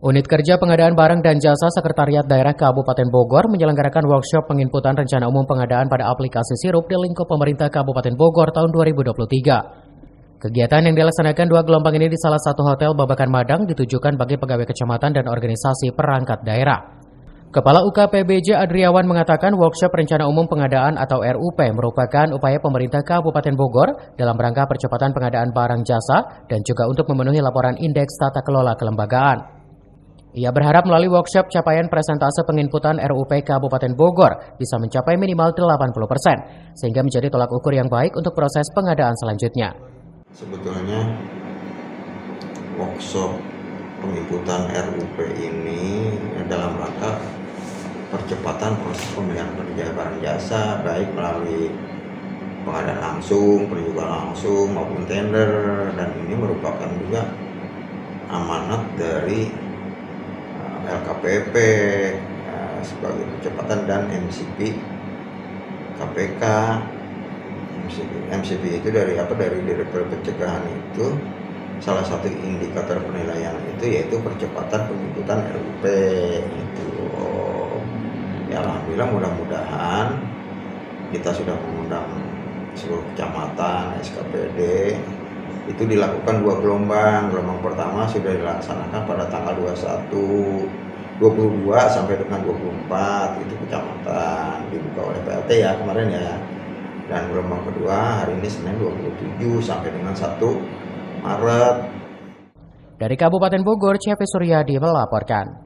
Unit Kerja Pengadaan Barang dan Jasa Sekretariat Daerah Kabupaten Bogor menyelenggarakan workshop penginputan rencana umum pengadaan pada aplikasi Sirup di lingkup pemerintah Kabupaten Bogor tahun 2023. Kegiatan yang dilaksanakan 2 gelombang ini di salah satu hotel Babakan Madang ditujukan bagi pegawai kecamatan dan organisasi perangkat daerah. Kepala UKPBJ Adriawan mengatakan workshop rencana umum pengadaan atau RUP merupakan upaya pemerintah Kabupaten Bogor dalam rangka percepatan pengadaan barang jasa dan juga untuk memenuhi laporan indeks tata kelola kelembagaan. Ia berharap melalui workshop capaian presentase penginputan RUP Kabupaten Bogor bisa mencapai minimal 80%, sehingga menjadi tolak ukur yang baik untuk proses pengadaan selanjutnya. Sebetulnya workshop penginputan RUP ini dalam rangka percepatan proses pembelian barang jasa, baik melalui pengadaan langsung, penjualan langsung maupun tender, dan ini merupakan juga amanat dari LKPP sebagai percepatan dan MCP KPK. MCP itu dari Direktur Pencegahan itu salah satu indikator penilaian itu yaitu percepatan penginputan RUP itu. Ya alhamdulillah, mudah-mudahan kita sudah mengundang seluruh kecamatan, SKPD. Itu dilakukan 2 gelombang. Gelombang pertama sudah dilaksanakan pada tanggal 22 sampai dengan 24 itu kecamatan, dibuka oleh PLT ya kemarin ya. Dan gelombang kedua hari ini Senin 27 sampai dengan 1 Maret. Dari Kabupaten Bogor, CV Suryadi melaporkan.